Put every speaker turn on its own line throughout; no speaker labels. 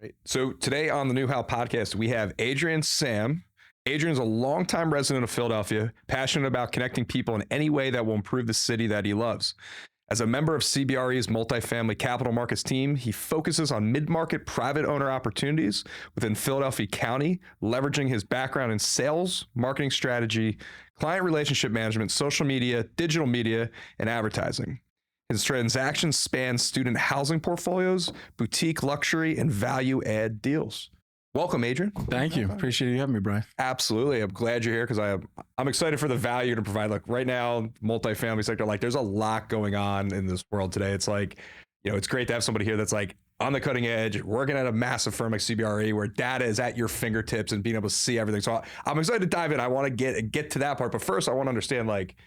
Right. So today on the New How podcast, we have Adrian Sam. Adrian's a longtime resident of Philadelphia, passionate about connecting people in any way that will improve the city that he loves. As a member of CBRE's multifamily capital markets team, he focuses on mid-market private owner opportunities within Philadelphia County, leveraging his background in sales, marketing strategy, client relationship management, social media, digital media, and advertising. His transactions span student housing portfolios, boutique luxury, and value add deals. Welcome, Adrian.
Thank you. Appreciate you having me, Brian.
Absolutely. I'm glad you're here because I'm excited for the value to provide. Like right now, multifamily sector, like there's a lot going on in this world today. It's like, it's great to have somebody here that's like on the cutting edge, working at a massive firm like CBRE where data is at your fingertips and being able to see everything. So I'm excited to dive in. I want to get to that part. But first, I want to understand like,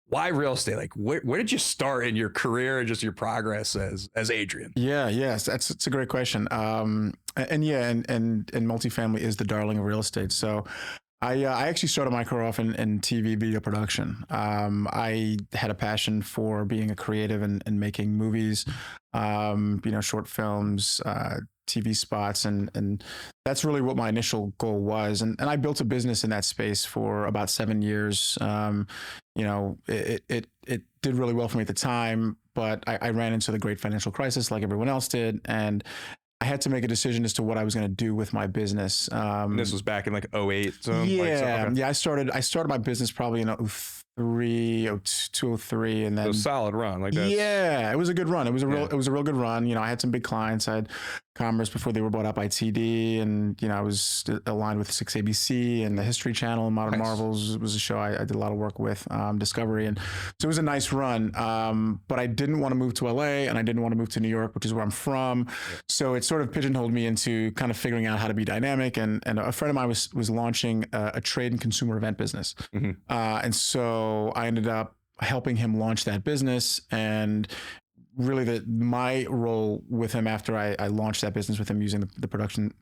why real estate? Like, where did you start in your career and just your progress as Adrian?
Yes, it's a great question. And multifamily is the darling of real estate. So I actually started my career off in TV video production. I had a passion for being a creative and making movies, short films, TV spots, and that's really what my initial goal was. And I built a business in that space for about 7 years. It did really well for me at the time, but I ran into the great financial crisis like everyone else did, and I had to make a decision as to what I was going to do with my business.
This was back in like 08. So
I started my business probably in 2003, and then
so solid run like that.
Yeah, it was a good run. It was a real good run. I had some big clients. I had Commerce before they were bought out by TD, and I was aligned with 6ABC and the History Channel. And Modern Marvels was a show I did a lot of work with, Discovery, and so it was a nice run. But I didn't want to move to LA, and I didn't want to move to New York, which is where I'm from. So it sort of pigeonholed me into kind of figuring out how to be dynamic. And a friend of mine was launching a trade and consumer event business, and so I ended up helping him launch that business. And really my role with him after I launched that business with him using the production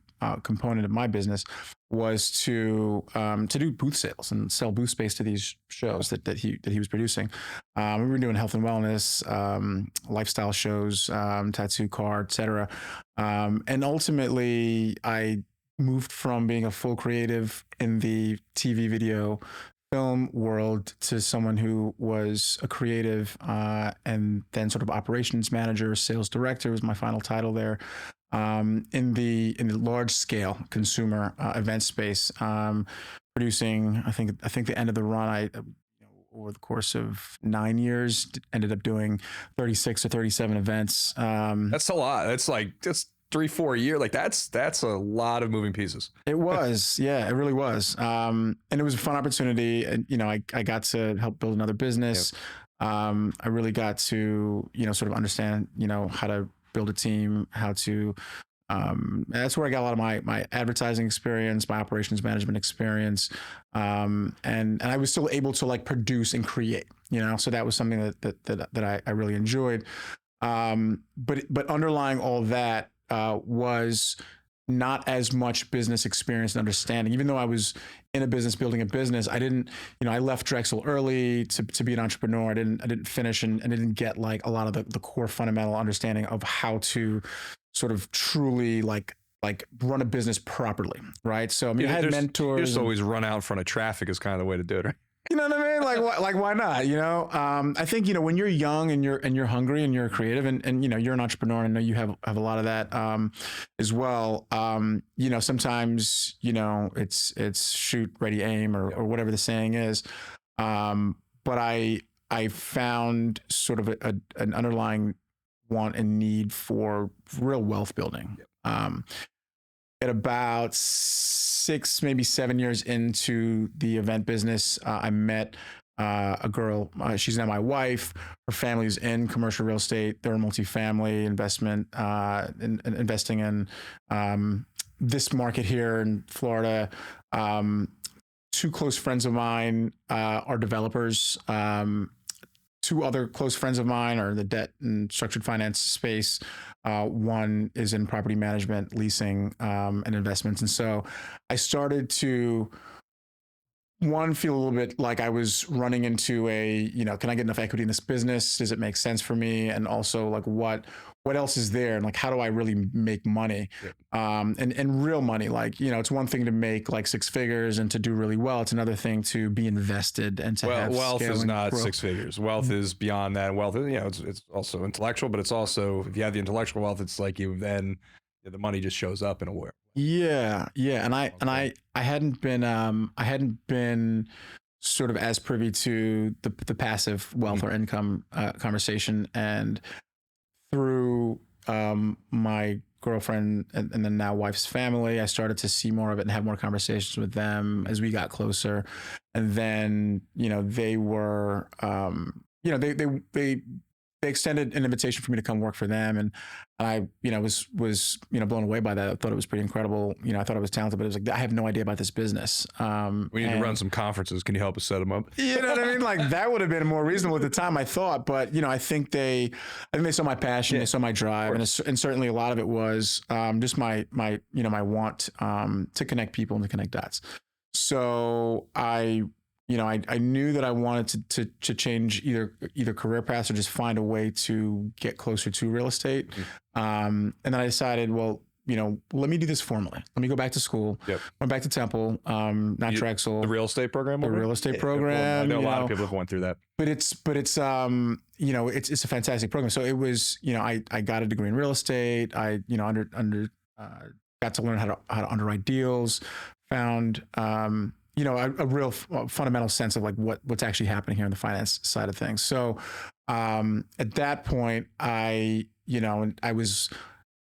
component of my business was to do booth sales and sell booth space to these shows that he was producing. We were doing health and wellness, lifestyle shows, tattoo, car, etc. And ultimately I moved from being a full creative in the TV video film world to someone who was a creative and then sort of operations manager, sales director was my final title there, in the large scale consumer event space, producing I think the end of the run over the course of 9 years ended up doing 36 or 37 events.
That's a lot. That's like just 3-4 a year. Like that's a lot of moving pieces.
It was, yeah, it really was. And it was a fun opportunity. And, I got to help build another business. I really got to, sort of understand, how to build a team, how to, that's where I got a lot of my advertising experience, my operations management experience. And I was still able to like produce and create, so that was something that I really enjoyed. But underlying all that, was not as much business experience and understanding. Even though I was in a business, building a business, I didn't, I left Drexel early to be an entrepreneur. I didn't finish and didn't get like a lot of the core fundamental understanding of how to sort of truly like run a business properly, right? So I mean, I had mentors.
You just always run out in front of traffic is kind of the way to do it, right?
You know what I mean? Like why not? I think, when you're young and you're hungry and you're creative and you're an entrepreneur, and I know you have a lot of that as well. Sometimes, it's shoot, ready, aim, or whatever the saying is. But I found sort of an underlying want and need for real wealth building. At about 6, maybe 7 years into the event business, I met a girl. She's now my wife. Her family's in commercial real estate. They're in multifamily investment, investing in this market here in Florida. 2 close friends of mine are developers. 2 other close friends of mine are in the debt and structured finance space. One is in property management, leasing, and investments. And so I started to one, feel a little bit like I was running into a, can I get enough equity in this business? Does it make sense for me? And also like what else is there? And like, how do I really make money? And real money, like, it's one thing to make like six figures and to do really well. It's another thing to be invested and to have
wealth
scale
is
and
not
growth.
six figures. Wealth is beyond that. Wealth is, it's also intellectual, but it's also, if you have the intellectual wealth, it's like the money just shows up in a way.
Yeah. And I hadn't been sort of as privy to the passive wealth or income conversation. And through my girlfriend and then now wife's family, I started to see more of it and have more conversations with them as we got closer. And then, they were, they extended an invitation for me to come work for them. And I, was blown away by that. I thought it was pretty incredible. I thought I was talented, but it was like, I have no idea about this business.
We need to run some conferences. Can you help us set them up?
You know what I mean? Like that would have been more reasonable at the time, I thought, but I think they saw my passion, they saw my drive, and certainly a lot of it was just my want to connect people and to connect dots. So I knew that I wanted to change either career paths or just find a way to get closer to real estate. And then I decided, well, let me do this formally. Let me go back to school. Went back to Temple, not Drexel.
The real estate program?
The real estate program.
I know a lot of people have went through that.
But it's it's a fantastic program. So it was, I got a degree in real estate. I, got to learn how to underwrite deals, found, a real fundamental sense of like what's actually happening here on the finance side of things. So at that point, I was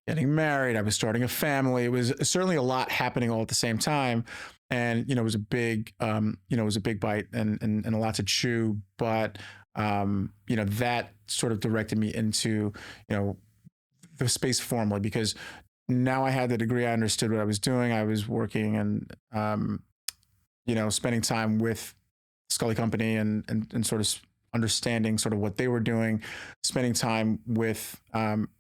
getting married, I was starting a family. It was certainly a lot happening all at the same time. And, it was a big, bite and a lot to chew. But, that sort of directed me into, the space formally, because now I had the degree, I understood what I was doing. I was working and, spending time with Scully Company and sort of understanding sort of what they were doing, spending time with,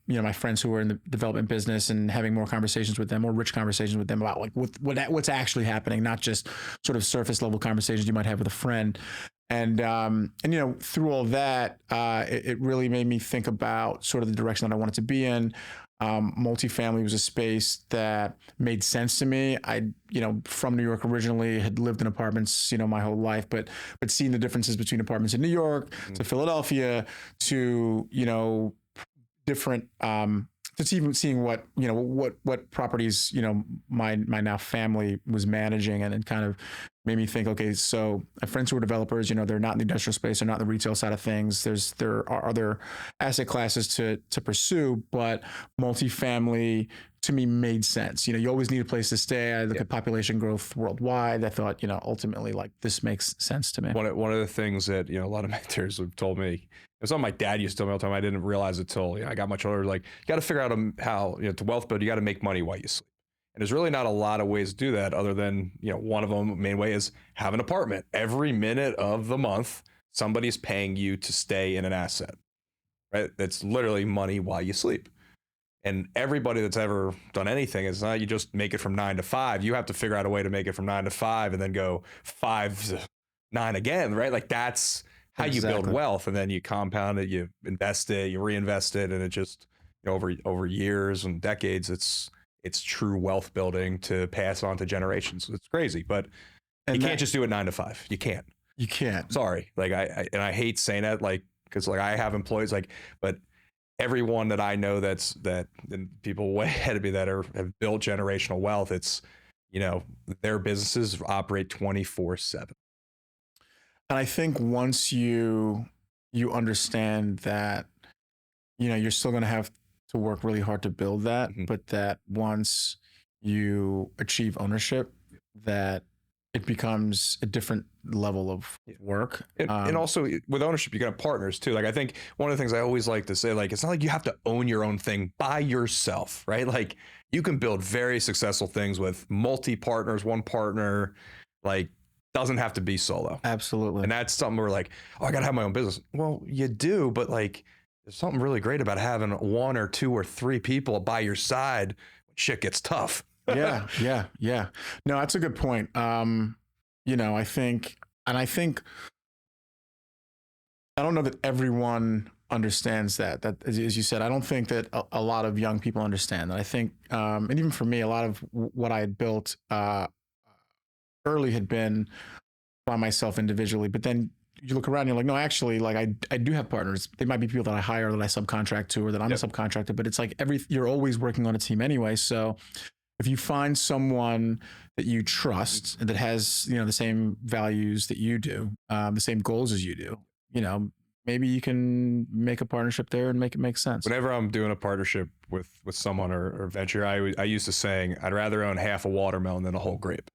my friends who were in the development business and having more conversations with them, more rich conversations with them about like what's actually happening, not just sort of surface level conversations you might have with a friend. And through all that, it really made me think about sort of the direction that I wanted to be in. Multifamily was a space that made sense to me. I, from New York originally, had lived in apartments, my whole life, but seeing the differences between apartments in New York to Philadelphia to, different, just even seeing what properties, my now family was managing and kind of made me think, okay, so I have friends who are developers, they're not in the industrial space, they're not in the retail side of things. There are other asset classes to pursue, but multifamily to me made sense. You always need a place to stay. I look at population growth worldwide. I thought, ultimately like this makes sense to me.
One of the things that, a lot of mentors have told me, it was something my dad used to tell me all the time. I didn't realize it till I got much older. Like you got to figure out how, to wealth build, you got to make money while you sleep. And there's really not a lot of ways to do that other than, one of them, main way is have an apartment. Every minute of the month, somebody's paying you to stay in an asset, right? That's literally money while you sleep. And everybody that's ever done anything is not you just make it from 9 to 5. You have to figure out a way to make it from 9 to 5 and then go 5 to 9 again, right? Like that's how you build wealth. And then you compound it, you invest it, you reinvest it. And it just over years and decades, it's true wealth building to pass on to generations. It's crazy, but you can't just do it 9 to 5. You can't.
You can't.
Sorry. Like I hate saying that, like, cause like I have employees but everyone that I know that and people way ahead of me that have built generational wealth, it's, their businesses operate 24/7.
And I think once you understand that, you're still going to have to work really hard to build that, but that once you achieve ownership, that it becomes a different level of work.
And also with ownership, you got partners too. Like I think one of the things I always like to say, like, it's not like you have to own your own thing by yourself, right? Like you can build very successful things with multi-partners, one partner, like doesn't have to be solo.
Absolutely.
And that's something where like, oh, I gotta have my own business. Well, you do, but like, there's something really great about having 1 or 2 or 3 people by your side when shit gets tough.
Yeah. No, that's a good point. I think, I don't know that everyone understands that as you said, I don't think that a lot of young people understand that. I think, and even for me, a lot of what I had built early had been by myself individually, but then you look around and you're like, no, actually, like I do have partners. They might be people that I hire, that I subcontract to, or that I'm a subcontractor, but it's like you're always working on a team anyway. So if you find someone that you trust and that has, the same values that you do, the same goals as you do, maybe you can make a partnership there and make it make sense.
Whenever I'm doing a partnership with someone or venture, I used to saying, I'd rather own half a watermelon than a whole grape.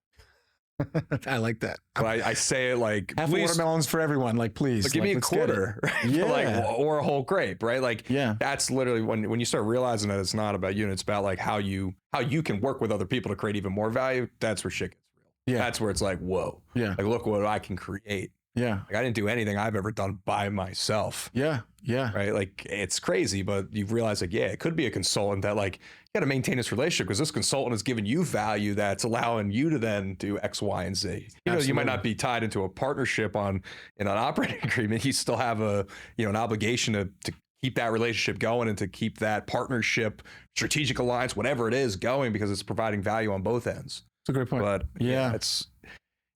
I like that.
But I say it like,
half
please,
watermelons for everyone. Like, please,
give me a quarter, right?
Yeah.
or a whole grape, right? Like, that's literally when you start realizing that it's not about you, and it's about like how you can work with other people to create even more value. That's where shit gets real. Yeah. That's where it's like, whoa. Yeah. Like, look what I can create. Yeah. Like, I didn't do anything I've ever done by myself. Yeah. Yeah. Right. Like, it's crazy, but you realize like, it could be a consultant that like, you got to maintain this relationship because this consultant is giving you value that's allowing you to then do X, Y, and Z. You might not be tied into a partnership in an operating agreement. You still have an obligation to keep that relationship going and to keep that partnership, strategic alliance, whatever it is, going because it's providing value on both ends.
That's a great point.
But it's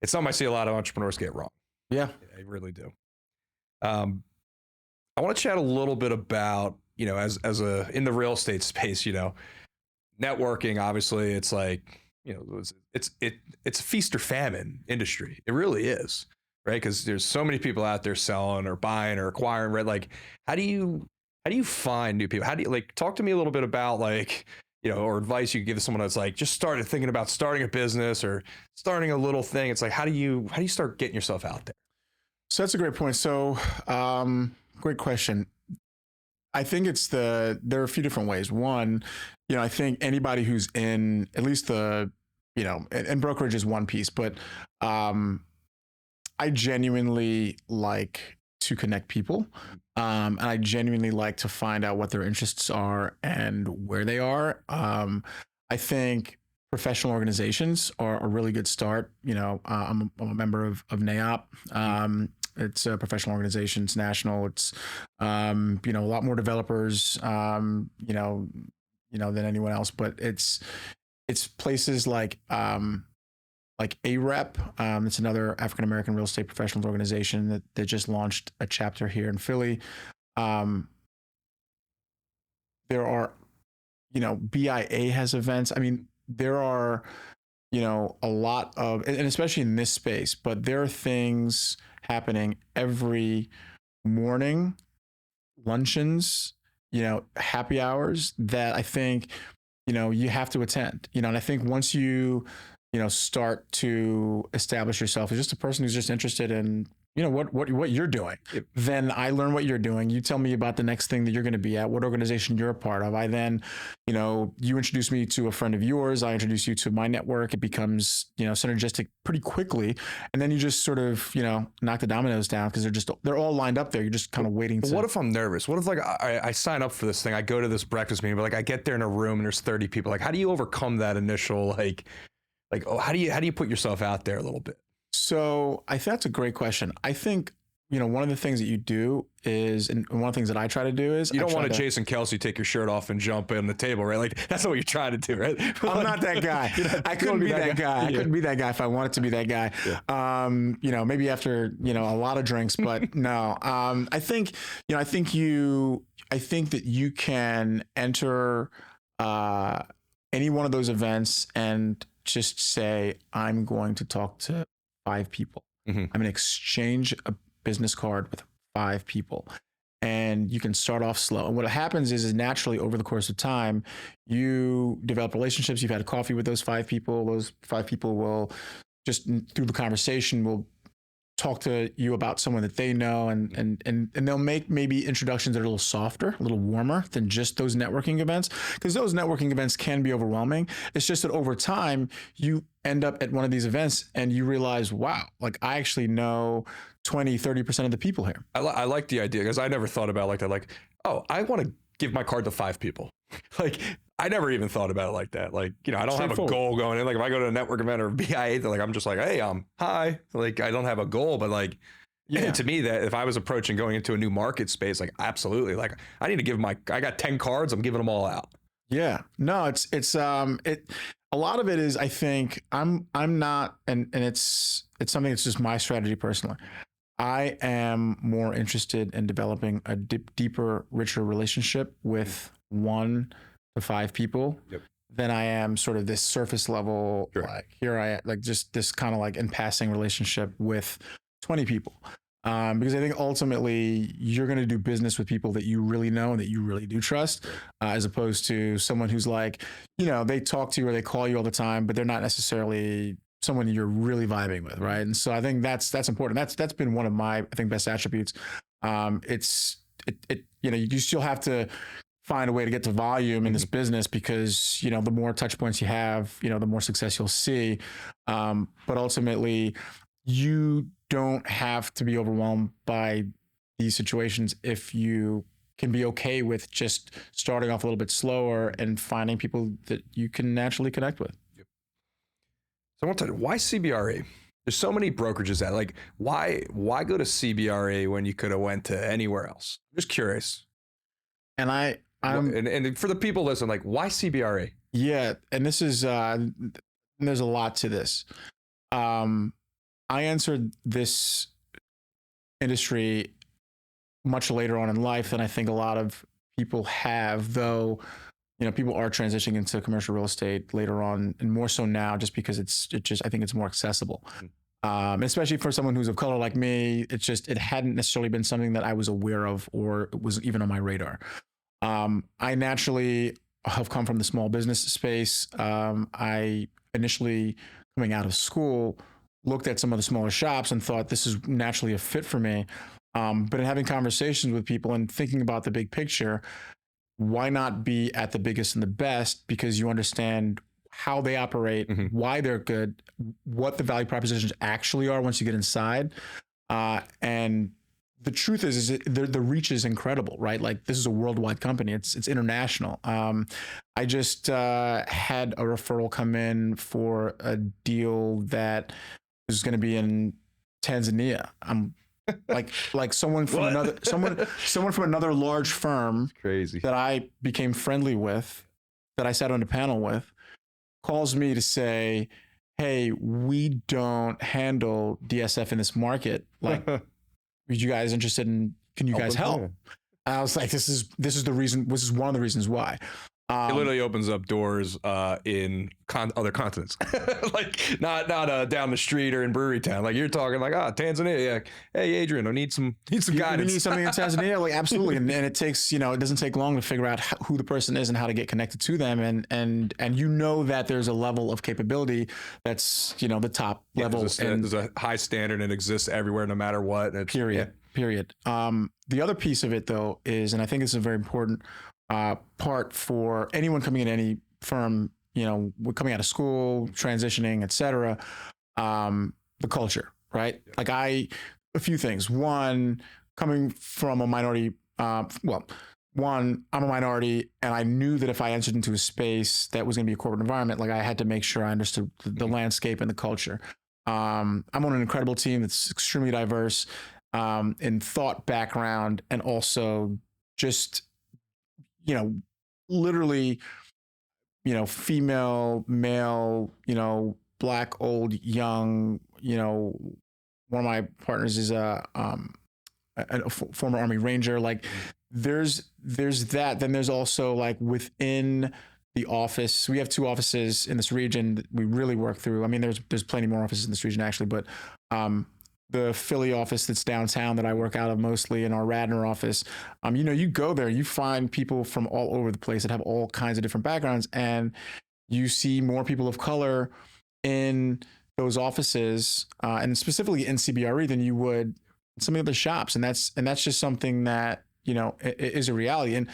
something I see a lot of entrepreneurs get wrong. Yeah, I really do. I want to chat a little bit about, as in the real estate space, networking. Obviously, it's like, it's a feast or famine industry. It really is, right? Because there's so many people out there selling or buying or acquiring. Right? Like, how do you find new people? How do you talk to me a little bit about or advice you could give to someone that's like just started thinking about starting a business or starting a little thing? It's like, how do you start getting yourself out there?
So that's a great point. So, great question. I think there are a few different ways. One, I think anybody who's in at least and brokerage is one piece, but I genuinely like to connect people. And I genuinely like to find out what their interests are and where they are. I think professional organizations are a really good start. I'm a member of NAIOP. It's a professional organization. It's national. It's, a lot more developers, than anyone else, but it's places like AREP. It's another African-American real estate professionals organization that just launched a chapter here in Philly. There are, BIA has events. I mean, there are, a lot of, and especially in this space, but there are things happening every morning, luncheons, happy hours that I think, you have to attend, and I think once you, start to establish yourself as just a person who's just interested in, what you're doing, then I learn what you're doing. You tell me about the next thing that you're going to be at, what organization you're a part of. I then, you introduce me to a friend of yours. I introduce you to my network. It becomes, synergistic pretty quickly. And then you just sort of, knock the dominoes down because they're all lined up there. You're just kind of waiting.
What if I'm nervous? What if I sign up for this thing? I go to this breakfast meeting, but I get there in a room and there's 30 people. How do you overcome that initial, how do you put yourself out there a little bit?
So I think that's a great question. I think, one of the things that you do is, and one of the things that I try to do is,
you don't want to Jason Kelsey take your shirt off and jump on the table, right? That's not what you're trying to do, right?
I'm not that guy. I couldn't be that guy. I couldn't be that guy if I wanted to be that guy. Yeah. Maybe after, a lot of drinks, but no. I think that you can enter any one of those events and just say, I'm going to talk to 5 people. Mm-hmm. I'm going to exchange a business card with 5 people. And you can start off slow. And what happens is naturally over the course of time, you develop relationships. You've had a coffee with those 5 people. Those 5 people will just through the conversation will talk to you about someone that they know, and they'll make maybe introductions that are a little softer, a little warmer than just those networking events, because those networking events can be overwhelming. It's just that over time you end up at one of these events and you realize, wow, I actually know 20-30% of the people here.
I like the idea because I never thought about it like that. Oh, I want to give my card to 5 people. I never even thought about it like that. Like, you know, I don't have a
Straightforward.
goal going in. Like if I go to a network event or a BIA, like I'm just like, hey, hi. Like I don't have a goal, but like
Yeah.
to me, that if I was approaching going into a new market space, like absolutely, like I need to give I got 10 cards, I'm giving them all out.
Yeah, no, a lot of it is, I think I'm not, and it's something that's just my strategy personally. I am more interested in developing a deeper, richer relationship with 1 to 5 people than I am sort of this surface level, like here I like just this kind of like in passing relationship with 20 people. Because I think ultimately you're going to do business with people that you really know and that you really do trust, as opposed to someone who's like, you know, they talk to you or they call you all the time, but they're not necessarily someone you're really vibing with, right? And so I think that's important. That's been one of my, I think, best attributes. You know, you still have to find a way to get to volume in this business because, you know, the more touch points you have, you know, the more success you'll see. But ultimately, you don't have to be overwhelmed by these situations if you can be okay with just starting off a little bit slower and finding people that you can naturally connect with.
So I want to tell you, why CBRE? There's so many brokerages that like, why go to CBRE when you could have went to anywhere else? I'm just curious.
And
and for the people listening, like, why CBRE?
Yeah, and this is there's a lot to this. I entered this industry much later on in life than I think a lot of people have, though, you know, people are transitioning into commercial real estate later on and more so now just because I think it's more accessible. Especially for someone who's of color like me, it hadn't necessarily been something that I was aware of or it was even on my radar. I naturally have come from the small business space. I initially, coming out of school, looked at some of the smaller shops and thought this is naturally a fit for me. But in having conversations with people and thinking about the big picture, why not be at the biggest and the best? Because you understand how they operate, why they're good, what the value propositions actually are once you get inside. And the truth is the reach is incredible, right? Like this is a worldwide company. It's international. I just had a referral come in for a deal that was going to be in Tanzania. I'm like someone from someone from another large firm,
crazy,
that I became friendly with, that I sat on a panel with, calls me to say, "Hey, we don't handle DSF in this market. Like, are you guys interested in? Can you guys help?" I was like, "This is the reason. This is one of the reasons why."
It literally opens up doors in other continents, like not down the street or in Brewery Town. Like you're talking like, Tanzania. Yeah. Hey, Adrian, I need some guidance.
We need something in Tanzania. Like absolutely. And it takes, you know, it doesn't take long to figure out who the person is and how to get connected to them. And you know that there's a level of capability that's, you know, the top level.
There's a high standard and it exists everywhere, no matter what.
Period. The other piece of it though is, and I think it's a very important part for anyone coming in any firm, you know, coming out of school, transitioning, et cetera, the culture, right? Yeah. Like a few things. One, coming from a minority, I'm a minority, and I knew that if I entered into a space that was going to be a corporate environment, like I had to make sure I understood the landscape and the culture. I'm on an incredible team that's extremely diverse in thought background and also just, you know, literally, you know, female, male, you know, black, old, young, you know, one of my partners is a former Army Ranger. Like there's that. Then there's also like within the office, we have 2 offices in this region that we really work through. I mean, there's plenty more offices in this region actually, but the Philly office that's downtown that I work out of mostly, in our Radnor office, you know, you go there, you find people from all over the place that have all kinds of different backgrounds, and you see more people of color in those offices, and specifically in CBRE than you would in some of the other shops, and that's just something that, you know, is a reality. And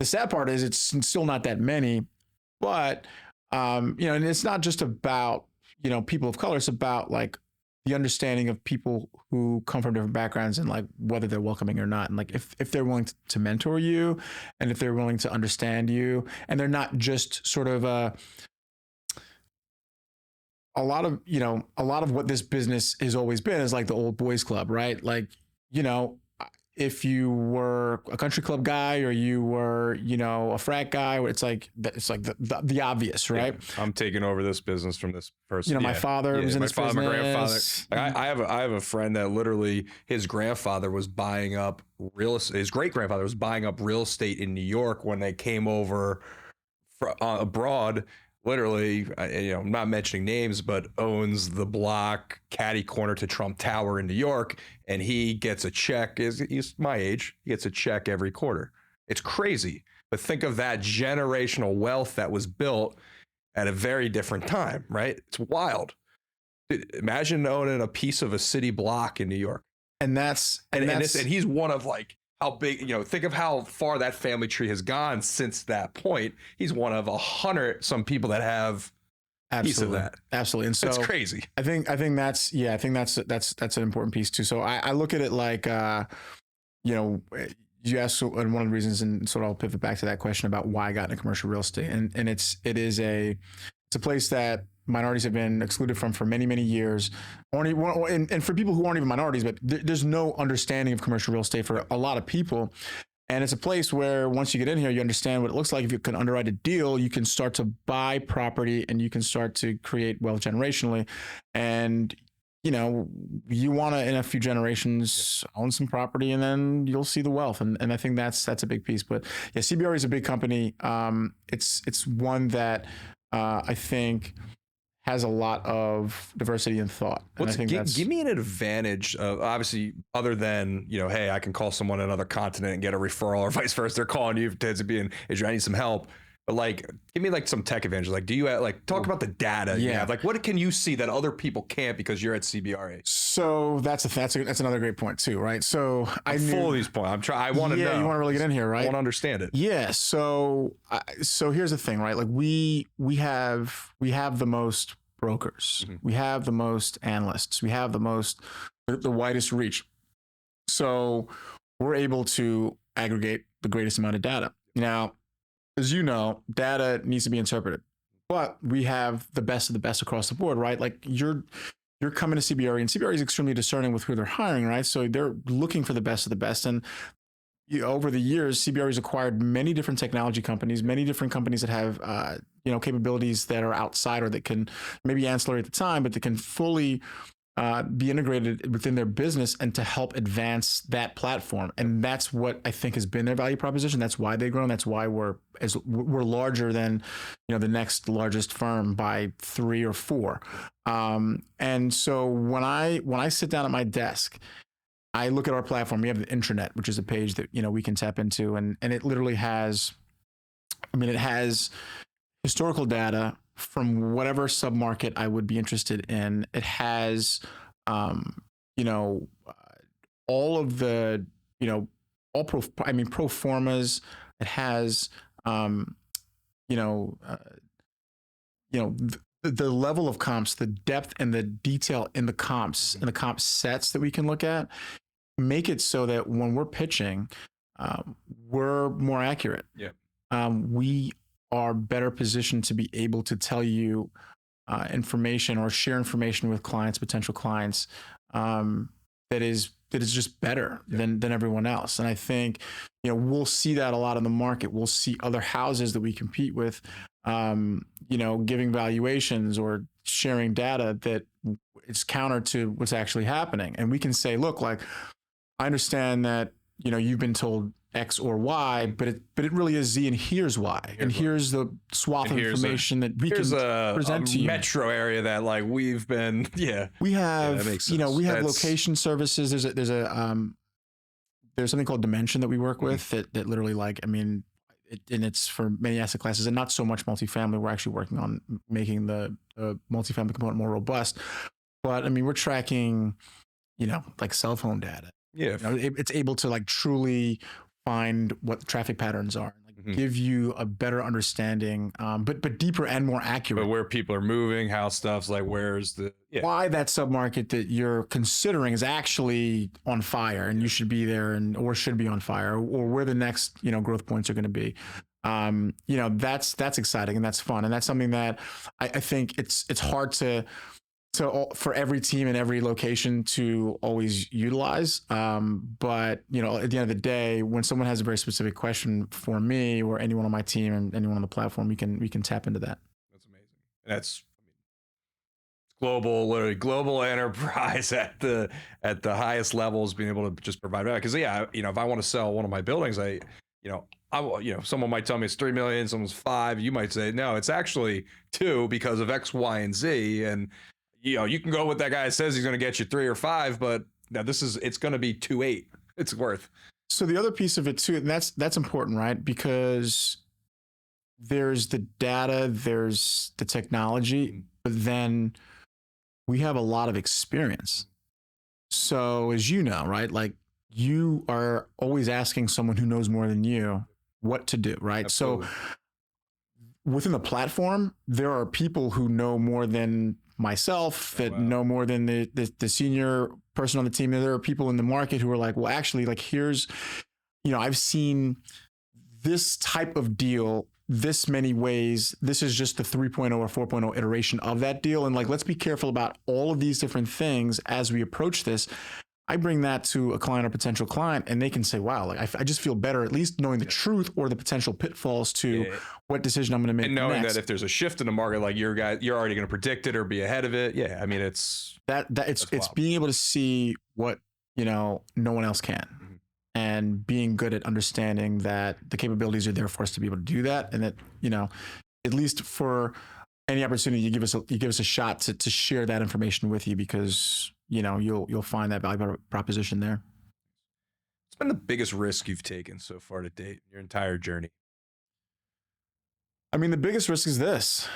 the sad part is it's still not that many, but you know, and it's not just about, you know, people of color. It's about like the understanding of people who come from different backgrounds and like whether they're welcoming or not. And like if they're willing to mentor you and if they're willing to understand you and they're not just sort of a lot of what this business has always been is like the old boys club, right? Like, if you were a country club guy or you were, a frat guy, it's like the obvious, right?
Yeah, I'm taking over this business from this person.
My father was in this business.
My grandfather. Like, I have a friend that literally his grandfather was buying up real estate. His great grandfather was buying up real estate in New York when they came over abroad. Literally, I'm not mentioning names, but owns the block catty corner to Trump Tower in New York, and he gets a check. He's my age. He gets a check every quarter. It's crazy, but think of that generational wealth that was built at a very different time, right? It's wild. Imagine owning a piece of a city block in New York, and he's one of like. How big, think of how far that family tree has gone since that point. He's one of 100 some people that have a piece of that.
Absolutely. And so
it's crazy.
I think that's an important piece too. So I look at it like, you asked, and one of the reasons, and sort of I'll pivot back to that question about why I got into commercial real estate. And it's a place that minorities have been excluded from for many, many years. And for people who aren't even minorities, but there's no understanding of commercial real estate for a lot of people. And it's a place where once you get in here, you understand what it looks like. If you can underwrite a deal, you can start to buy property and you can start to create wealth generationally. And, you want to, in a few generations, own some property and then you'll see the wealth. And I think that's a big piece. But yeah, CBRE is a big company. It's one that I think has a lot of diversity in thought.
Give me an advantage of, obviously, other than, hey, I can call someone in another continent and get a referral or vice versa. They're calling you to be in Adrian, I need some help. But like, give me like some tech advantages. Like, do you talk about the data you have? Like, what can you see that other people can't because you're at CBRE?
So that's another great point too, right? So
I'm full of these points. I want to know.
You want to really get in here, right?
I want to understand it.
Yeah. So here's the thing, right? Like we have the most brokers. Mm-hmm. We have the most analysts. We have the widest reach. So we're able to aggregate the greatest amount of data. Now, as you know, data needs to be interpreted, but we have the best of the best across the board, right? Like you're coming to CBRE, and CBRE is extremely discerning with who they're hiring, right? So they're looking for the best of the best. And over the years, CBRE has acquired many different technology companies, many different companies that have capabilities that are outside or that can maybe ancillary at the time, but that can fully be integrated within their business and to help advance that platform. And that's what I think has been their value proposition. That's why they've grown. That's why we're larger than the next largest firm by 3 or 4. And so when I sit down at my desk, I look at our platform. We have the intranet, which is a page that we can tap into, and it literally has, it has historical data from whatever submarket I would be interested in. It has, all of the, pro formas. It has, the level of comps, the depth and the detail in the comps and the comp sets that we can look at, make it so that when we're pitching, we're more accurate.
Yeah.
We are better positioned to be able to tell you information or share information with potential clients, that is just better than everyone else. And I think, we'll see that a lot in the market. We'll see other houses that we compete with, giving valuations or sharing data that it's counter to what's actually happening. And we can say, look, like, I understand that, you've been told X or Y, but it really is Z, and here's why. Here's the swath of information that we can present to you.
Metro area that like we've been,
we have, we have location services. There's something called Dimension that we work with that literally and it's for many asset classes and not so much multifamily. We're actually working on making the multifamily component more robust, but we're tracking, like cell phone data.
Yeah.
It's able to like truly find what the traffic patterns are, like give you a better understanding, but deeper and more accurate.
But where people are moving, how stuff's like, where's the
why that submarket that you're considering is actually on fire, and you should be there, or should be on fire, or where the next growth points are going to be. That's exciting, and that's fun, and that's something that I think it's hard for every team in every location to always utilize. But at the end of the day, when someone has a very specific question for me or anyone on my team and anyone on the platform, we can tap into that.
That's amazing. That's global, literally global enterprise at the highest levels, being able to just provide that. Because if I want to sell one of my buildings, someone might tell me it's 3 million, someone's 5. You might say no, it's actually 2 because of X, Y, and Z, and you can go with that guy says he's going to get you 3 or 5, but now it's going to be 2.8. It's worth.
So the other piece of it too, and that's important, right? Because there's the data, there's the technology, but then we have a lot of experience. So as you know, right? Like you are always asking someone who knows more than you what to do, right?
Absolutely.
So within the platform, there are people who know more than myself, that know more than the senior person on the team. There are people in the market who are like, well, actually, like here's, I've seen this type of deal this many ways. This is just the 3.0 or 4.0 iteration of that deal. And like, let's be careful about all of these different things as we approach this. I bring that to a client or potential client, and they can say, wow, like I just feel better at least knowing the truth or the potential pitfalls to what decision I'm going to make.
And knowing
next.
that if there's a shift in the market, like you're already going to predict it or be ahead of it. Yeah. I mean, it's
being able to see what, no one else can. Mm-hmm. And being good at understanding that the capabilities are there for us to be able to do that. And that, at least for any opportunity, you give us a shot to share that information with you, because you'll find that value proposition there.
What's been the biggest risk you've taken so far to date, your entire journey?
I mean, the biggest risk is this.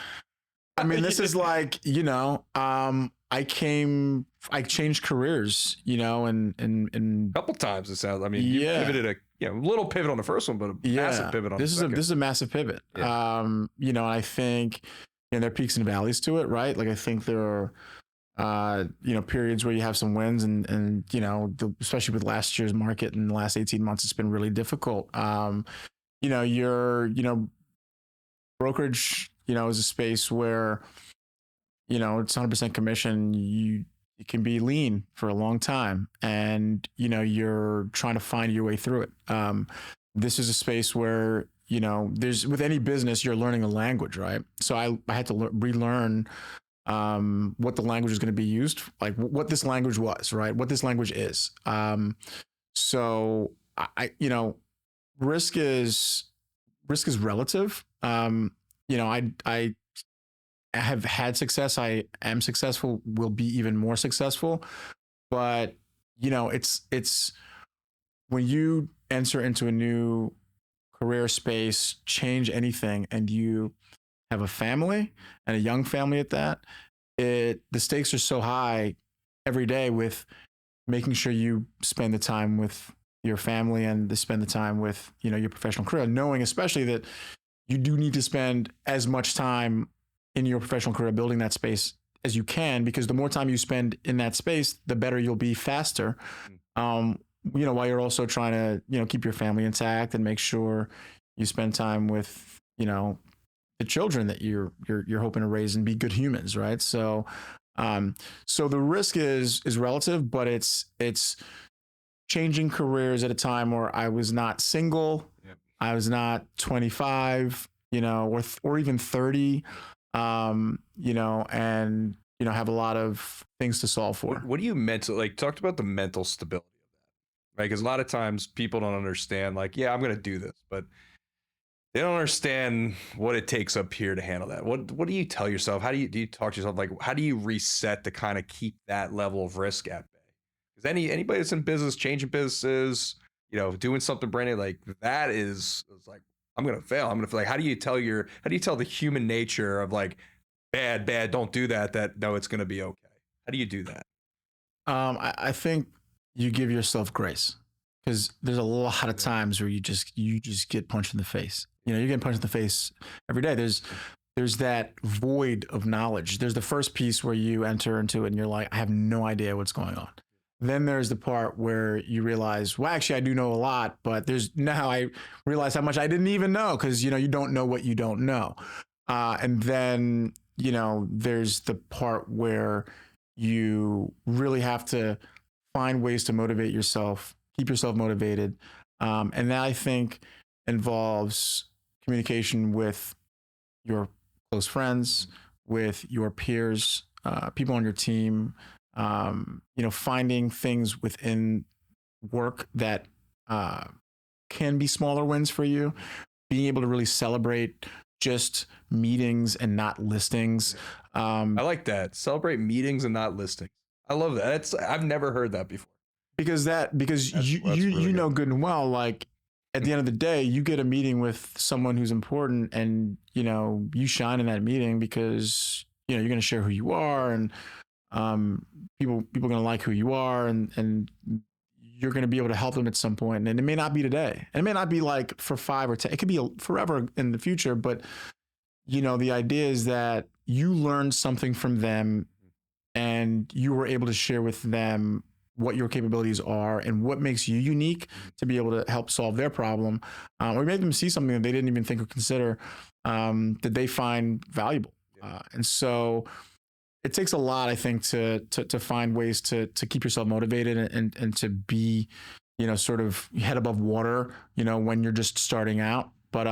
I mean, this is like, I changed careers, and
a couple times it sounds. I mean, you pivoted a little pivot on the first one, but a massive pivot on the second.
This is a massive pivot. Yeah. And I think there are peaks and valleys to it, right? Like I think there are periods where you have some wins, and especially with last year's market and the last 18 months, it's been really difficult. Brokerage, is a space where, it's 100% commission. You can be lean for a long time, and, you're trying to find your way through it. This is a space where, with any business, you're learning a language, right? So I had to relearn what the language is going to be used, like what this language was, right? What this language is. So risk is relative. I have had success. I am successful, will be even more successful, but it's when you enter into a new career space, change anything, and you have a family, and a young family at that, the stakes are so high every day with making sure you spend the time with your family and to spend the time with, your professional career, knowing especially that you do need to spend as much time in your professional career building that space as you can, because the more time you spend in that space, the better you'll be faster. While you're also trying to, keep your family intact and make sure you spend time with, the children that you're hoping to raise and be good humans, right? So the risk is relative, but it's changing careers at a time where I was not single, I was not 25, or even 30, and have a lot of things to solve for.
What do you talked about the mental stability of that, right? Because a lot of times people don't understand, I'm going to do this, but they don't understand what it takes up here to handle that. What do you tell yourself? How do you talk to yourself? Like, how do you reset to kind of keep that level of risk at bay? Because anybody that's in business, changing businesses, doing something brand new, like that is like, I'm going to fail. I'm going to feel like, how do you tell the human nature of like, bad, don't do that no, it's going to be okay. How do you do that?
I think you give yourself grace. because there's a lot of times where you just get punched in the face. You're getting punched in the face every day. There's that void of knowledge. There's the first piece where you enter into it and you're like, I have no idea what's going on. Then there's the part where you realize, well, actually, I do know a lot, but now I realize how much I didn't even know, because, you don't know what you don't know. And then, there's the part where you really have to find ways to motivate yourself, keep yourself motivated. And that, I think, involves communication with your close friends, with your peers, people on your team, finding things within work that can be smaller wins for you, being able to really celebrate just meetings and not listings.
I like that. Celebrate meetings and not listings. I love that. I've never heard that before.
Because you know good and well, like, at the end of the day, you get a meeting with someone who's important, and you shine in that meeting because you're going to share who you are, and people are going to like who you are, and you're going to be able to help them at some point. And it may not be today, and it may not be like for 5 or 10. It could be forever in the future. But the idea is that you learned something from them, and you were able to share with them what your capabilities are and what makes you unique to be able to help solve their problem, or make them see something that they didn't even think or consider, that they find valuable. And so it takes a lot, I think, to find ways to keep yourself motivated and to be, sort of head above water, when you're just starting out. But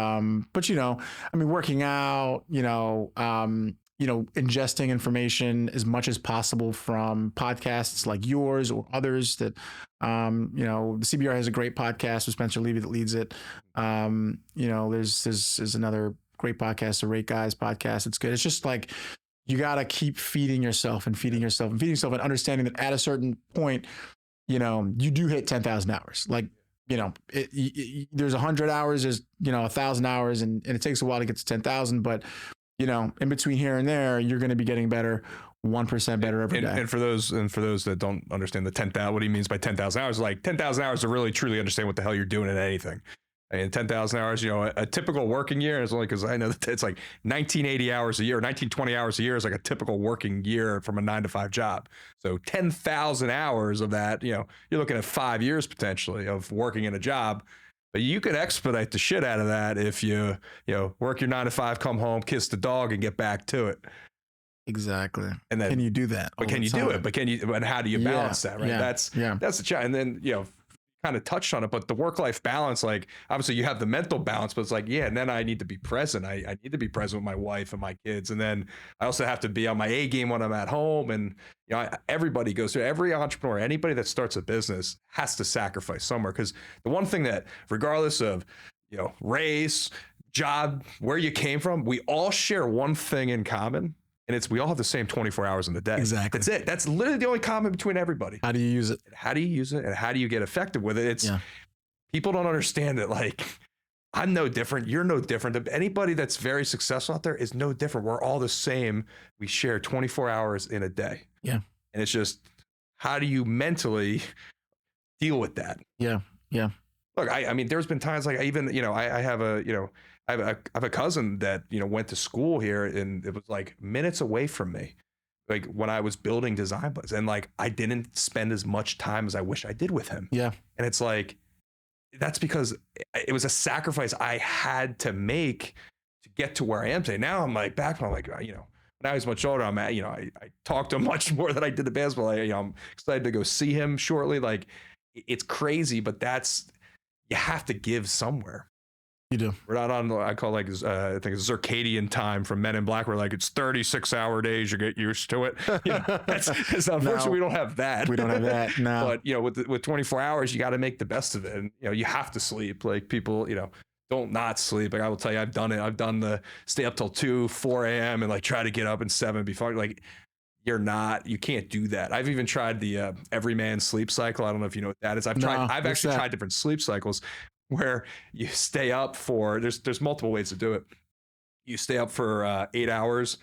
working out, ingesting information as much as possible from podcasts like yours or others that, the CBRE has a great podcast with Spencer Levy that leads it. There's another great podcast, the Rate Guys podcast. It's good. It's just like, you got to keep feeding yourself and understanding that at a certain point, you do hit 10,000 hours. Like, there's 100 hours, there's, 1,000 hours, and it takes a while to get to 10,000, but in between here and there, you're going to be getting better, 1% better every day.
And for those that don't understand the 10,000, what he means by 10,000 hours, like 10,000 hours to really truly understand what the hell you're doing in anything. I mean, 10,000 hours, a typical working year is only, because I know that it's like 1980 hours a year, 1920 hours a year is like a typical working year from a 9-to-5 job. So 10,000 hours of that, you're looking at 5 years potentially of working in a job. But you can expedite the shit out of that if you work your 9-to-5, come home, kiss the dog, and get back to it.
Exactly.
And then,
can you do that?
But can you do it? But and how do you balance that? Right.
Yeah.
That's the challenge. And then kind of touched on it, but the work-life balance, like, obviously you have the mental balance, but it's like, and then I need to be present. I need to be present with my wife and my kids. And then I also have to be on my A game when I'm at home. And, everybody goes through, every entrepreneur, anybody that starts a business has to sacrifice somewhere. Because the one thing that, regardless of, race, job, where you came from, we all share one thing in common. And it's, we all have the same 24 hours in the day.
Exactly.
That's it. That's literally the only common between everybody.
How do you use it?
How do you use it? And how do you get effective with it? People don't understand it. Like, I'm no different. You're no different. Anybody that's very successful out there is no different. We're all the same. We share 24 hours in a day.
Yeah. And
it's just, how do you mentally deal with that?
Yeah. Yeah.
Look, I mean, there's been times like, I have a cousin that, went to school here, and it was like minutes away from me, like when I was building design plans, and like, I didn't spend as much time as I wish I did with him.
Yeah.
And it's like, that's because it was a sacrifice I had to make to get to where I am today. Now I'm like back when I'm like, when I was much older, I'm at, I talk to him much more than I did the basketball. I'm excited to go see him shortly. Like, it's crazy, but you have to give somewhere.
You do.
We're not on, I call I think it's circadian time from Men in Black, where like it's 36-hour days, you get used to it. It's unfortunately, we don't have that.
We don't have that, no.
But, with 24 hours, you got to make the best of it. And, you have to sleep. Like, people, don't not sleep. Like, I will tell you, I've done it. I've done the stay up till 2, 4 a.m. and like try to get up at 7 before, like, you can't do that. I've even tried the everyman sleep cycle. I don't know if you know what that is. I've actually tried different sleep cycles, where you stay up for, there's multiple ways to do it. You stay up for 8 hours,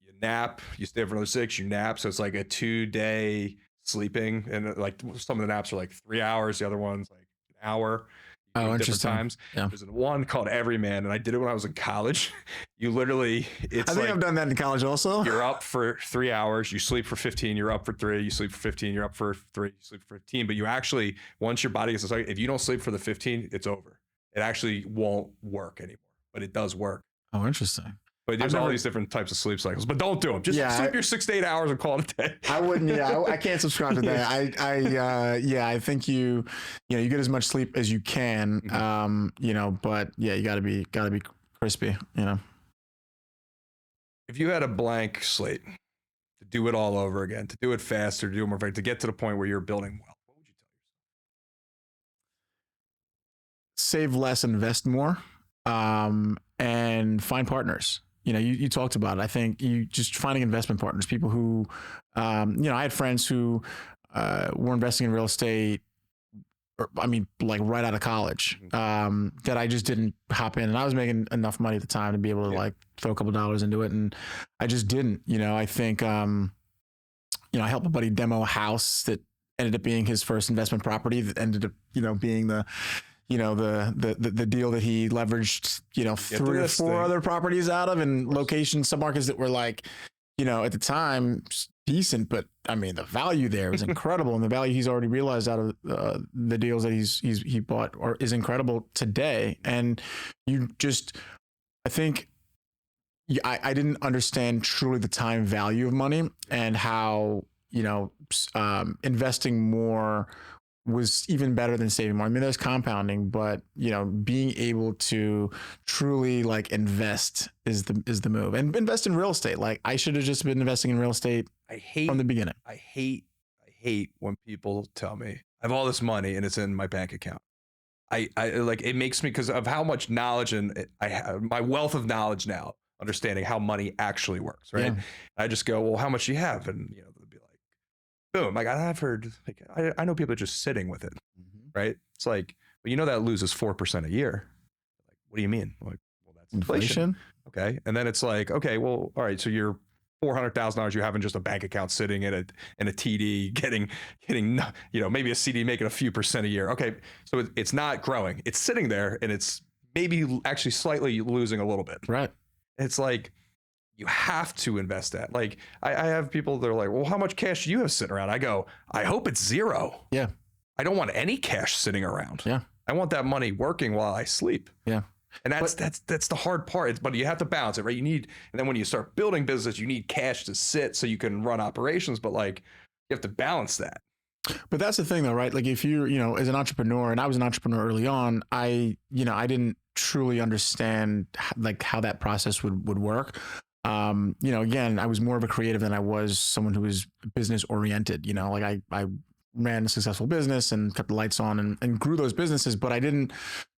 you nap, you stay up for another 6, you nap. So it's like a 2-day sleeping. And like, some of the naps are like 3 hours. The other one's like hour.
Oh,
Different
interesting.
times.
Yeah.
There's one called Everyman, and I did it when I was in college. You literally, it's
I think
like
I've done that in college also.
you're up for 3 hours, you sleep for 15, you're up for 3, you sleep for 15, you're up for 3, you sleep for 15. But you actually, once your body gets excited, if you don't sleep for the 15, it's over. It actually won't work anymore, but it does work.
Oh, interesting.
But there's all these different types of sleep cycles, but don't do them. Just sleep your 6 to 8 hours and call it a day.
I wouldn't. Yeah, I can't subscribe to that. I think you get as much sleep as you can. But yeah, you gotta be crispy.
If you had a blank slate to do it all over again, to do it faster, to do it more effective, to get to the point where you're building wealth, what would you tell yourself?
Save less, invest more, and find partners. You talked about it. I think you just finding investment partners, people who, I had friends who were investing in real estate, like right out of college, that I just didn't hop in. And I was making enough money at the time to be able to like throw a couple of dollars into it. And I just didn't. I think, I helped a buddy demo a house that ended up being his first investment property that ended up, being the deal that he leveraged, 3 or 4 other properties out of, and locations, submarkets that were like, at the time decent, but I mean, the value there is incredible. And the value he's already realized out of the deals that he bought is incredible today. And I think I didn't understand truly the time value of money and how, investing more was even better than saving more. I mean, there's compounding, but being able to truly like invest is the move, and invest in real estate. Like I should have just been investing in real estate from the beginning.
I hate when people tell me I have all this money and it's in my bank account. I like, it makes me, because of how much knowledge and I have, my wealth of knowledge now, understanding how money actually works. Right. Yeah. I just go, well, how much do you have? And they'll be like, boom. Like I've heard, like, I know people are just sitting with it, right? It's like, well, that loses 4% a year. Like, what do you mean? Like, well, that's inflation. Okay. And then it's like, okay, well, all right. So you're $400,000 you have in just a bank account sitting in a TD, getting, maybe a CD making a few percent a year. Okay. So it's not growing. It's sitting there and it's maybe actually slightly losing a little bit.
Right.
It's like, you have to invest that. Like I have people that are like, well, how much cash do you have sitting around? I go, I hope it's zero.
Yeah.
I don't want any cash sitting around.
Yeah.
I want that money working while I sleep.
Yeah.
And that's the hard part. But you have to balance it, right? And then when you start building business, you need cash to sit so you can run operations. But like, you have to balance that.
But that's the thing though, right? Like if you're, as an entrepreneur, and I was an entrepreneur early on, I didn't truly understand like how that process would work. Again, I was more of a creative than I was someone who was business oriented. Like I ran a successful business and kept the lights on and grew those businesses, but I didn't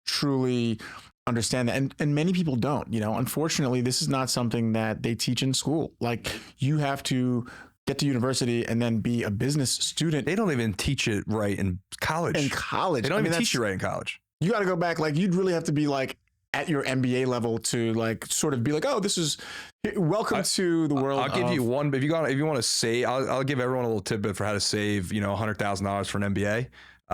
truly understand that. And many people don't. Unfortunately, this is not something that they teach in school. Like you have to get to university and then be a business student.
They don't even teach it right in college.
They don't
even teach you right in college.
You got to go back. Like you'd really have to be like at your MBA level to like sort of be like, oh, this is welcome to the world.
I'll give you one. If you want to save, I'll give everyone a little tidbit for how to save, $100,000 for an MBA.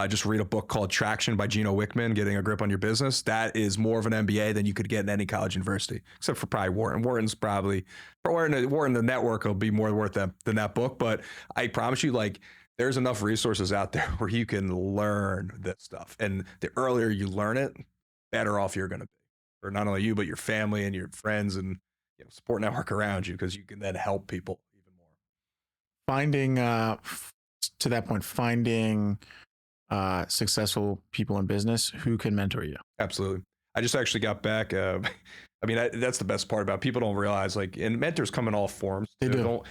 Just read a book called Traction by Gino Wickman, Getting a Grip on Your Business. That is more of an MBA than you could get in any college university, except for probably Wharton. Wharton, the network will be more worth than that book. But I promise you, like, there's enough resources out there where you can learn this stuff. And the earlier you learn it, better off you're going to be. For not only you, but your family and your friends and support network around you, because you can then help people even more.
Finding, to that point, successful people in business who can mentor you.
Absolutely. I just actually got back. That's the best part about it. People don't realize, like, and mentors come in all forms.
They do.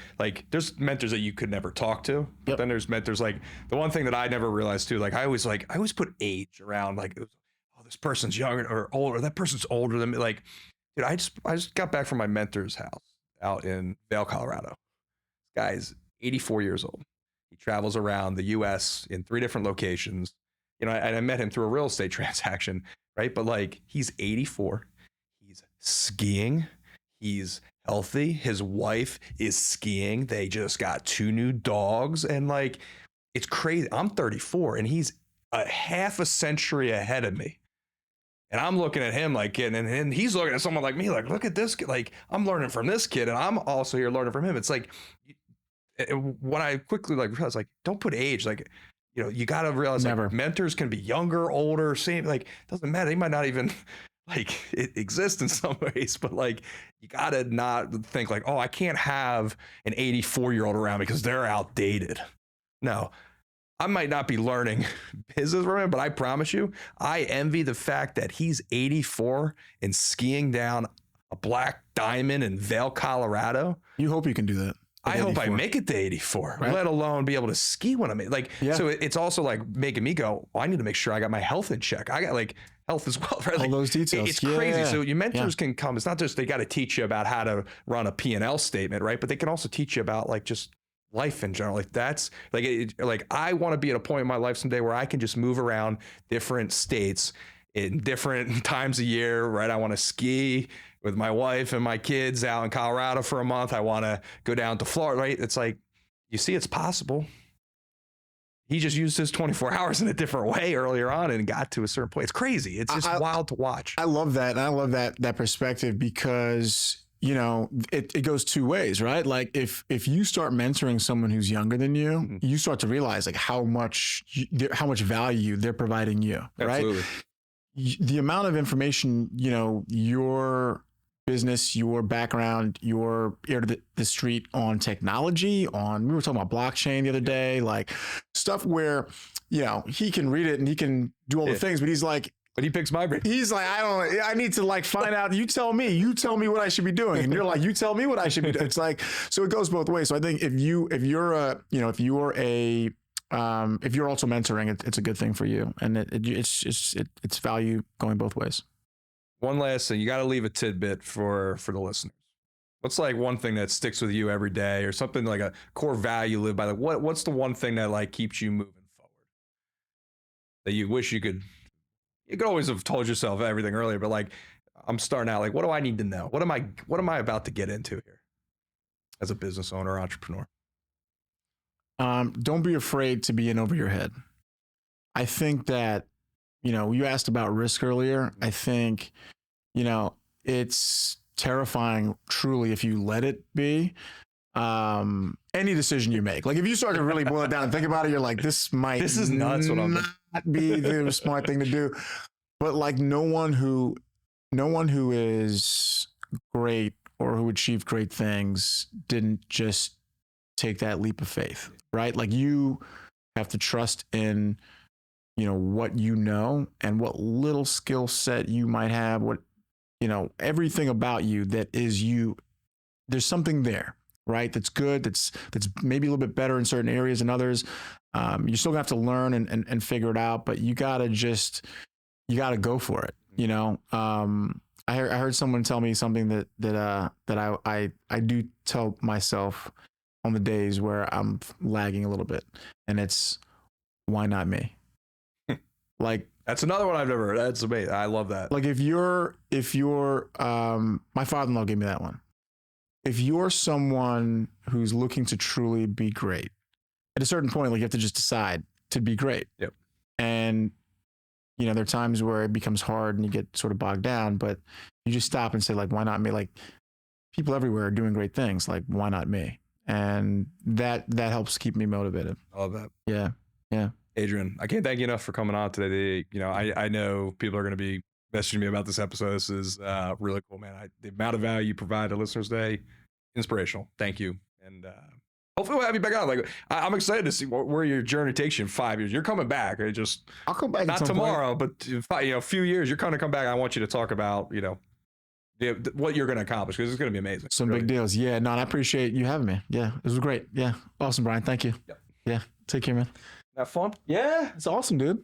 There's mentors that you could never talk to. But then there's mentors, like the one thing that I never realized too, like I always put age around, like, this person's younger or older, that person's older than me. Like, dude, I just got back from my mentor's house out in Vail, Colorado. This guy's 84 years old. He travels around the US in 3 different locations. And I met him through a real estate transaction, right? But like, he's 84. He's skiing. He's healthy. His wife is skiing. They just got 2 new dogs. And like, it's crazy. I'm 34 and he's a half a century ahead of me. And I'm looking at him like, and he's looking at someone like me, like, look at this kid. Like, I'm learning from this kid, and I'm also here learning from him. It's like, when I quickly like realized, like, don't put age, like, you got to realize like mentors can be younger, older, same, like, doesn't matter. They might not even like it exist in some ways, but like, you got to not think like, oh, I can't have an 84-year-old around because they're outdated. No. I might not be learning business from him, but I promise you, I envy the fact that he's 84 and skiing down a black diamond in Vail, Colorado.
You hope you can do that.
I hope I make it to 84, right? Let alone be able to ski when I'm like, so it's also like making me go, I need to make sure I got my health in check. I got like health as well, right? Like,
all those details.
It's crazy. So your mentors can come. It's not just, they got to teach you about how to run a P&L statement, right? But they can also teach you about like just life in general. Like that's like I want to be at a point in my life someday where I can just move around different states in different times of year, right? I want to ski with my wife and my kids out in Colorado for a month. I want to go down to Florida, right? It's like, you see, it's possible. He just used his 24 hours in a different way earlier on and got to a certain point. It's crazy. It's just wild to watch.
I love that. And I love that perspective because it goes two ways, right? Like if you start mentoring someone who's younger than you, you start to realize like how much value they're providing you, right? Absolutely. The amount of information, your business, your background, your ear to the street on technology, we were talking about blockchain the other day, like stuff where, he can read it and he can do all the things, but he's like,
but he picks my brain.
He's like, I need to like find out. You tell me what I should be doing. And you're like, you tell me what I should be doing. It's like, so it goes both ways. So I think if you're also mentoring, it's a good thing for you. And it's value going both ways.
One last thing, you got to leave a tidbit for the listeners. What's like one thing that sticks with you every day, or something like a core value you live by? Like what's the one thing that like keeps you moving forward that you wish you could? You could always have told yourself everything earlier, but like, I'm starting out, like, what do I need to know? What am I about to get into here as a business owner, entrepreneur?
Don't be afraid to be in over your head. I think that, you asked about risk earlier. I think, it's terrifying truly if you let it be. Any decision you make, like if you start to really boil it down and think about it, you're like, this is nuts. What I'm not be the smart thing to do. But like no one who is great or who achieved great things didn't just take that leap of faith, right? Like you have to trust in, what you know and what little skill set you might have, what, everything about you that is you. There's something there, right? That's good. That's maybe a little bit better in certain areas than others. You're still gonna have to learn and figure it out, but you gotta go for it. I heard someone tell me something that I do tell myself on the days where I'm lagging a little bit, and it's, why not me? Like,
that's another one I've never heard. That's amazing. I love that.
Like if you're my father-in-law gave me that one. If you're someone who's looking to truly be great, at a certain point, like you have to just decide to be great.
Yep.
And, there are times where it becomes hard and you get sort of bogged down, but you just stop and say, like, why not me? Like, people everywhere are doing great things. Like, why not me? And that helps keep me motivated.
I love that.
Yeah. Yeah.
Adrian, I can't thank you enough for coming on today. I know people are going to be messaging me about this episode. This is really cool, man. The amount of value you provide to listeners today, inspirational. Thank you. And hopefully we'll have you back on. Like, I'm excited to see where your journey takes you in 5 years. You're coming back.
I'll come back.
Not tomorrow, but a few years. You're going to come back. I want you to talk about, what you're going to accomplish, because it's going to be amazing.
Some big deals. Yeah. No, I appreciate you having me. Yeah. It was great. Yeah. Awesome, Brian. Thank you.
Yep.
Yeah. Take care, man.
Have fun?
Yeah. It's awesome, dude.